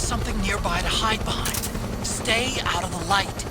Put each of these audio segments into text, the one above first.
something nearby to hide behind. Stay out of the light.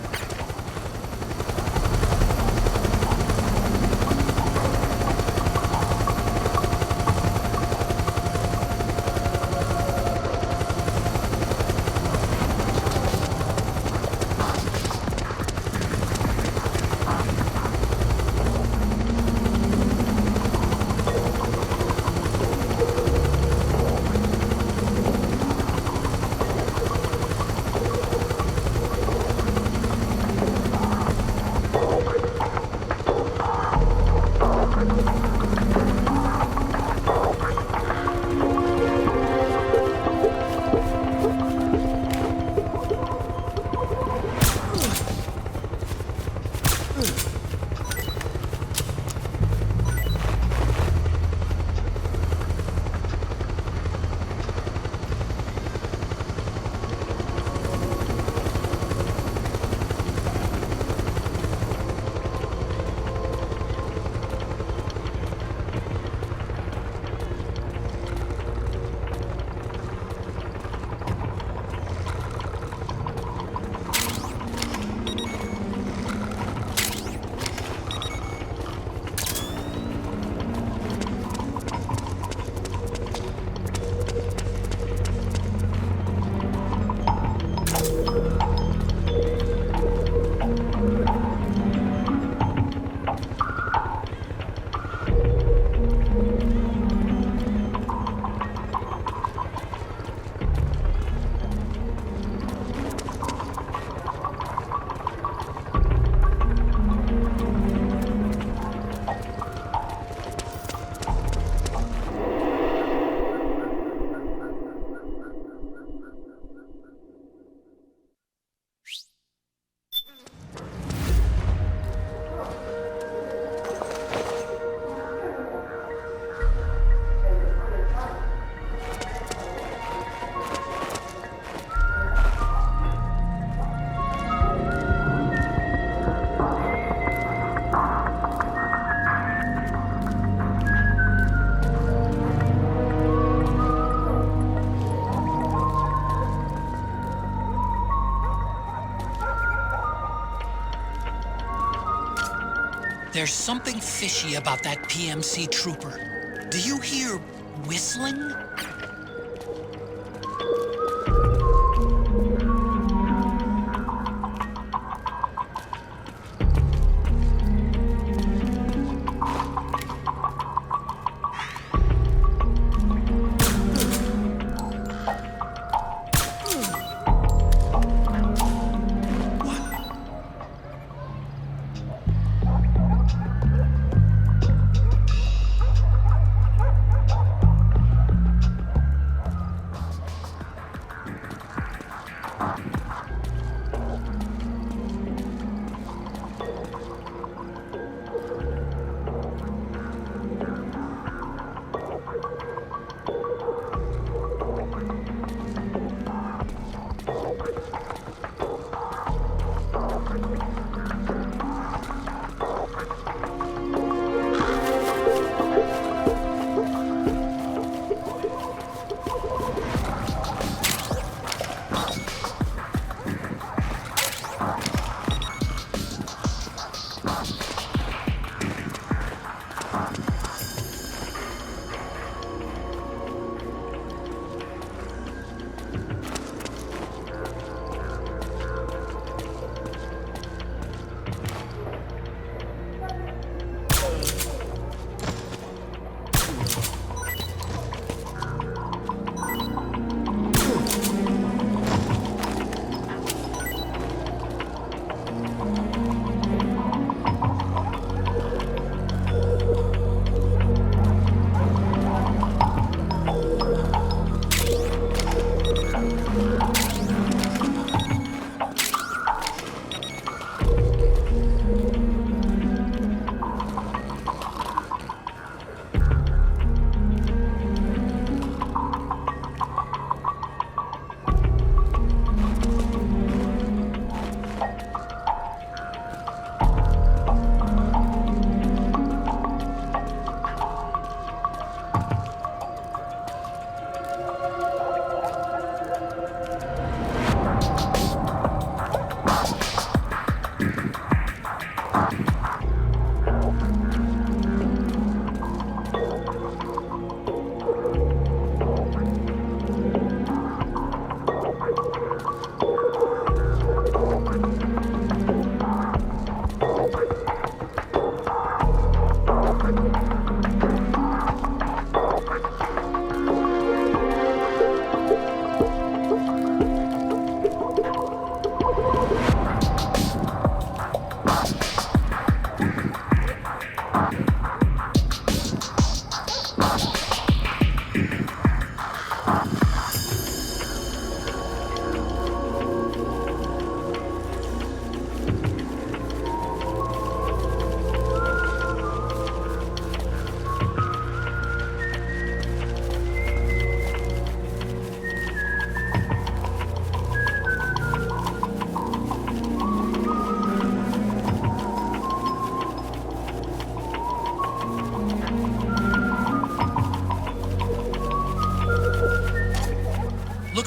There's something fishy about that PMC trooper. Do you hear whistling?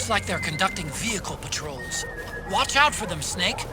Looks like they're conducting vehicle patrols. Watch out for them, Snake.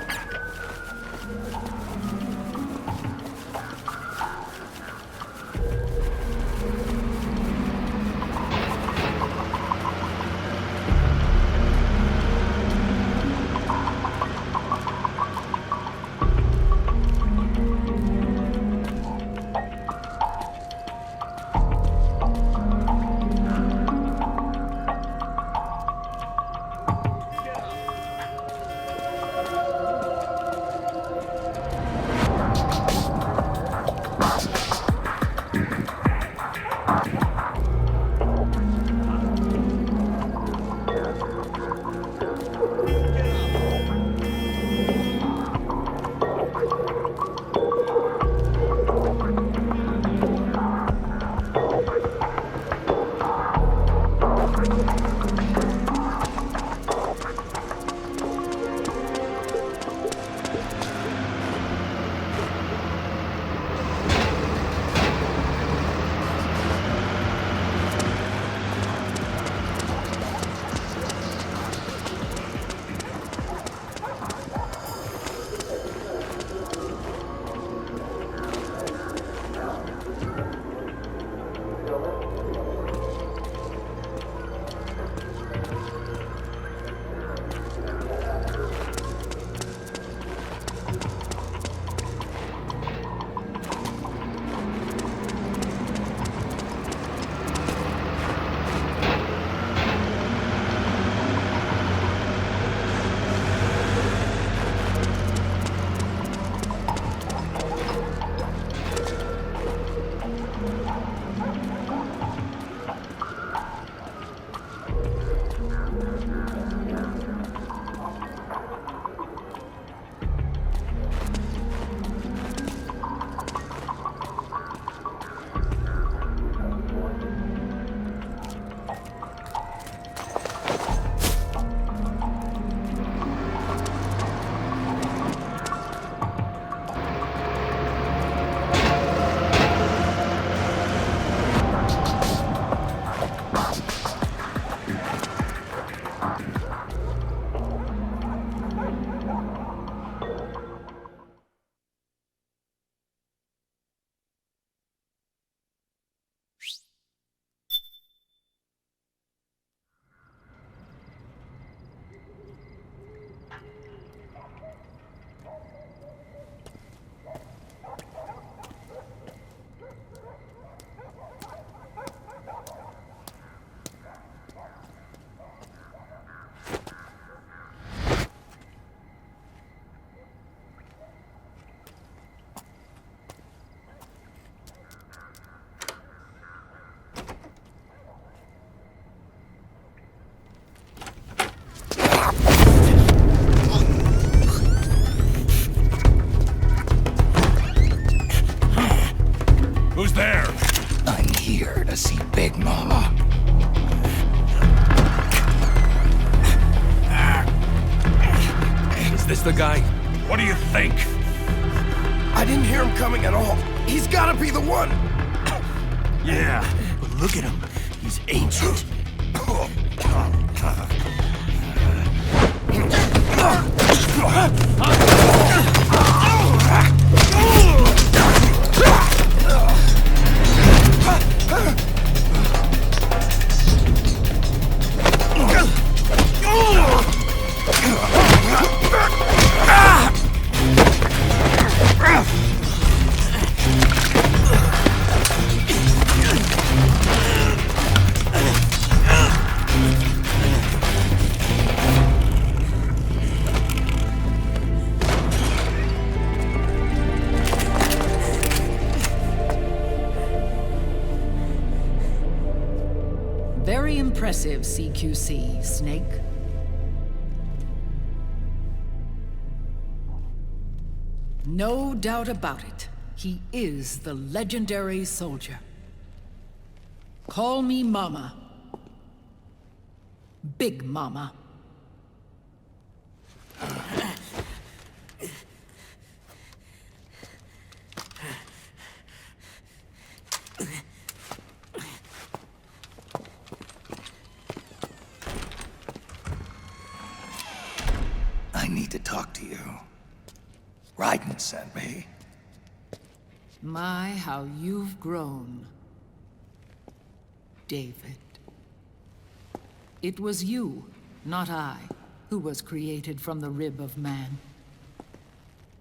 the guy? What do you think? I didn't hear him coming at all. He's gotta be the one! Yeah, but look at him. He's ancient. impressive, CQC, Snake. No doubt about it. He is the legendary soldier. Call me Mama. Big Mama. I need to talk to you. Raiden sent me. My, how you've grown, David. It was you, not I, who was created from the rib of man.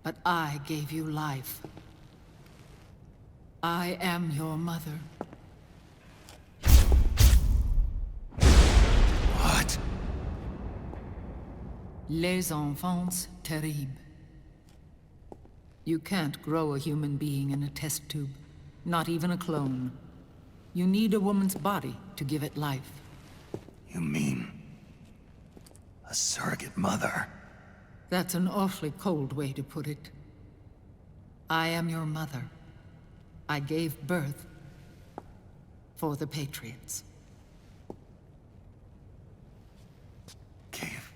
But I gave you life. I am your mother. What? Les enfants terribles. You can't grow a human being in a test tube, not even a clone. You need a woman's body to give it life. You mean... a surrogate mother? That's an awfully cold way to put it. I am your mother. I gave birth for the Patriots. Gave...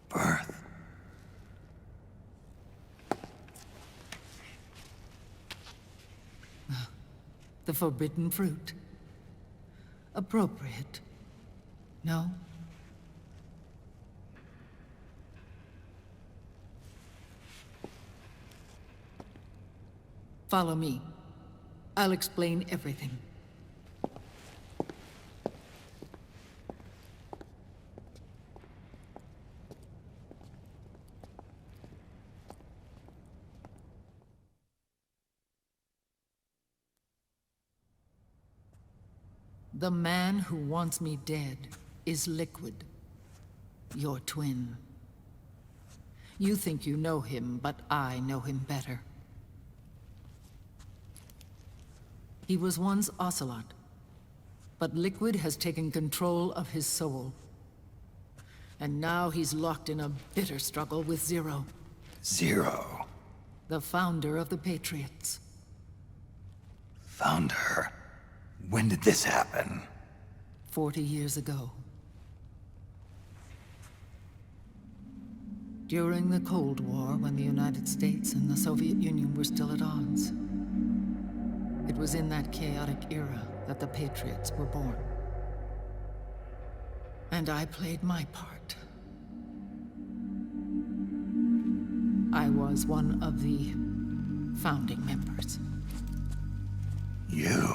birth? The forbidden fruit. Appropriate. No? Follow me. I'll explain everything. The man who wants me dead is Liquid, your twin. You think you know him, but I know him better. He was once Ocelot, but Liquid has taken control of his soul. And now he's locked in a bitter struggle with Zero. Zero? The founder of the Patriots. Founder? When did this happen? 40 years ago. During the Cold War, when the United States and the Soviet Union were still at odds. It was in that chaotic era that the Patriots were born. And I played my part. I was one of the founding members. You?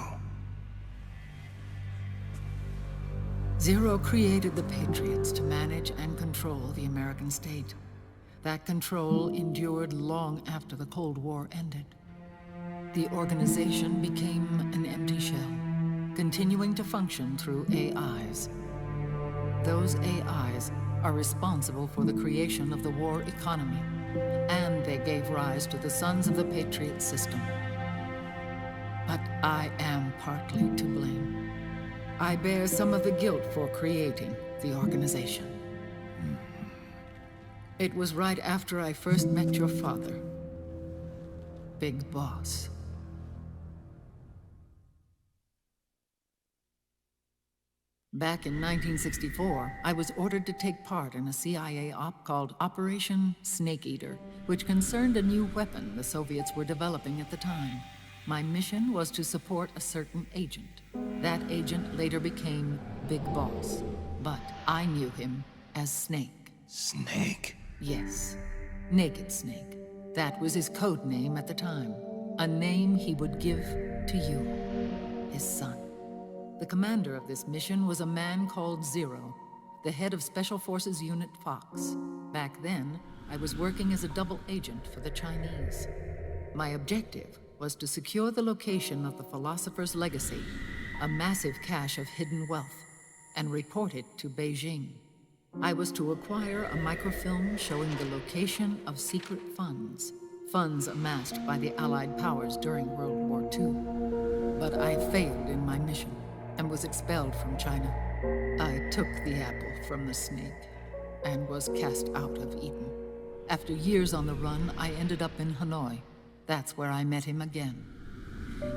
Zero created the Patriots to manage and control the American state. That control endured long after the Cold War ended. The organization became an empty shell, continuing to function through AIs. Those AIs are responsible for the creation of the war economy, and they gave rise to the Sons of the Patriot system. But I am partly to blame. I bear some of the guilt for creating the organization. It was right after I first met your father, Big Boss. Back in 1964, I was ordered to take part in a CIA op called Operation Snake Eater, which concerned a new weapon the Soviets were developing at the time. My mission was to support a certain agent. That agent later became Big Boss, but I knew him as Snake. Snake? Yes, Naked Snake. That was his code name at the time. A name he would give to you, his son. The commander of this mission was a man called Zero, the head of Special Forces Unit Fox. Back then, I was working as a double agent for the Chinese. My objective was to secure the location of the Philosopher's Legacy, a massive cache of hidden wealth, and report it to Beijing. I was to acquire a microfilm showing the location of secret funds amassed by the Allied powers during World War II. But I failed in my mission. and was expelled from China. I took the apple from the snake and was cast out of Eden. After years on the run, I ended up in Hanoi. That's where I met him again.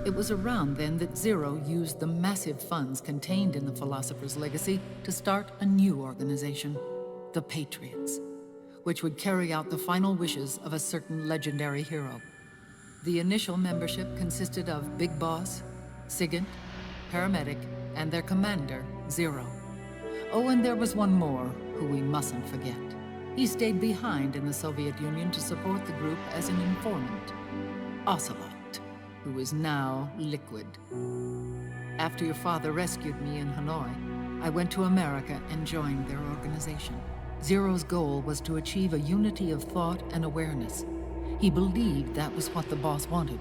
It was around then that Zero used the massive funds contained in the Philosopher's Legacy to start a new organization, the Patriots, which would carry out the final wishes of a certain legendary hero. The initial membership consisted of Big Boss, Sigint, Paramedic, and their commander, Zero. Oh, and there was one more who we mustn't forget. He stayed behind in the Soviet Union to support the group as an informant, Ocelot, who is now Liquid. After your father rescued me in Hanoi, I went to America and joined their organization. Zero's goal was to achieve a unity of thought and awareness. He believed that was what the boss wanted,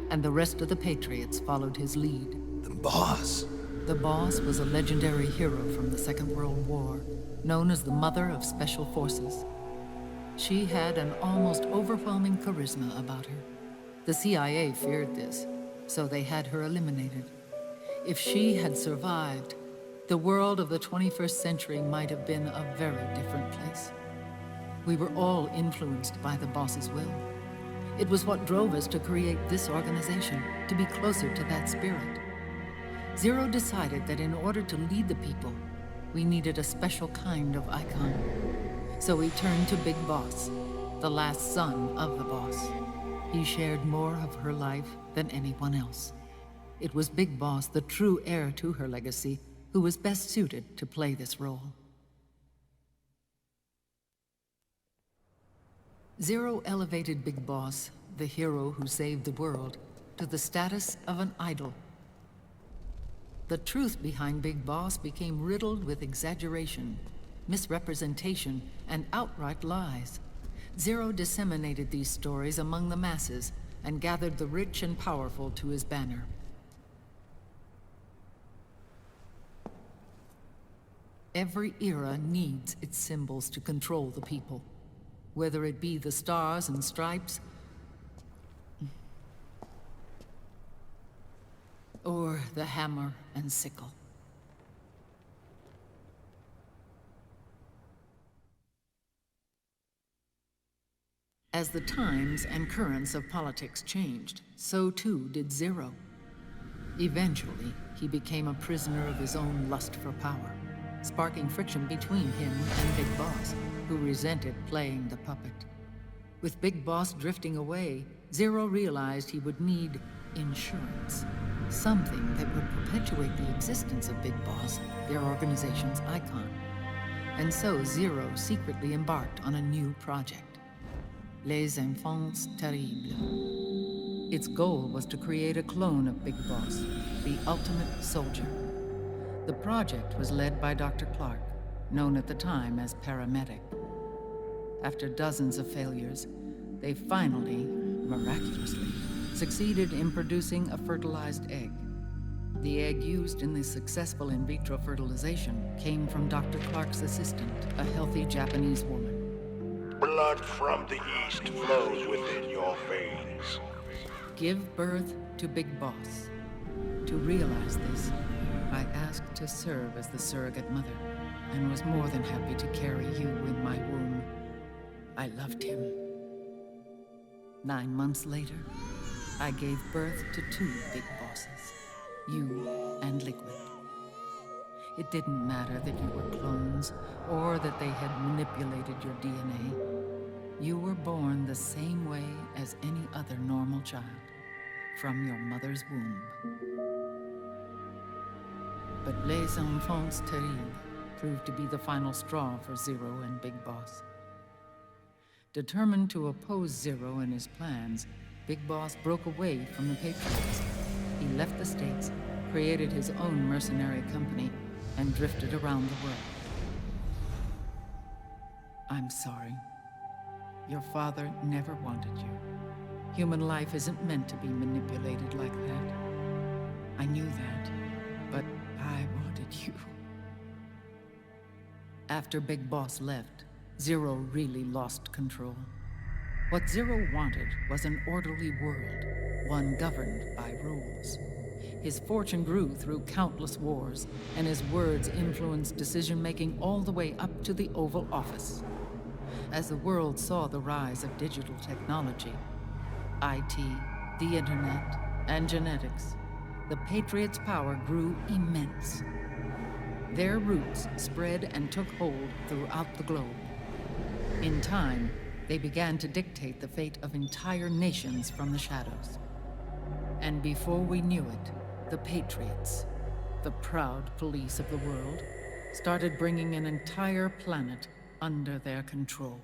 and the rest of the Patriots followed his lead. The boss. The boss was a legendary hero from the Second World War, known as the Mother of Special Forces. She had an almost overwhelming charisma about her. The CIA feared this, so they had her eliminated. If she had survived, the world of the 21st century might have been a very different place. We were all influenced by the boss's will. It was what drove us to create this organization, to be closer to that spirit. Zero decided that in order to lead the people, we needed a special kind of icon. So he turned to Big Boss, the last son of the boss. He shared more of her life than anyone else. It was Big Boss, the true heir to her legacy, who was best suited to play this role. Zero elevated Big Boss, the hero who saved the world, to the status of an idol. The truth behind Big Boss became riddled with exaggeration, misrepresentation, and outright lies. Zero disseminated these stories among the masses and gathered the rich and powerful to his banner. Every era needs its symbols to control the people, whether it be the stars and stripes, or the hammer and sickle. As the times and currents of politics changed, so too did Zero. Eventually, he became a prisoner of his own lust for power, sparking friction between him and Big Boss, who resented playing the puppet. With Big Boss drifting away, Zero realized he would need insurance. Something that would perpetuate the existence of Big Boss, their organization's icon. And so Zero secretly embarked on a new project. Les Enfants Terribles. Its goal was to create a clone of Big Boss, the ultimate soldier. The project was led by Dr. Clark, known at the time as Paramedic. After dozens of failures, they finally, miraculously, succeeded in producing a fertilized egg. The egg used in the successful in vitro fertilization came from Dr. Clark's assistant, a healthy Japanese woman. Blood from the east flows within your veins. Give birth to Big Boss. To realize this, I asked to serve as the surrogate mother, and was more than happy to carry you in my womb. I loved him. 9 months later, I gave birth to 2 Big Bosses, you and Liquid. It didn't matter that you were clones, or that they had manipulated your DNA. You were born the same way as any other normal child, from your mother's womb. But Les Enfants Terribles proved to be the final straw for Zero and Big Boss. Determined to oppose Zero and his plans, Big Boss broke away from the Patriots. He left the States, created his own mercenary company, and drifted around the world. I'm sorry. Your father never wanted you. Human life isn't meant to be manipulated like that. I knew that, but I wanted you. After Big Boss left, Zero really lost control. What Zero wanted was an orderly world, one governed by rules. His fortune grew through countless wars, and his words influenced decision-making all the way up to the Oval Office. As the world saw the rise of digital technology, IT, the internet, and genetics, the Patriots' power grew immense. Their roots spread and took hold throughout the globe. In time, they began to dictate the fate of entire nations from the shadows. And before we knew it, the Patriots, the proud police of the world, started bringing an entire planet under their control.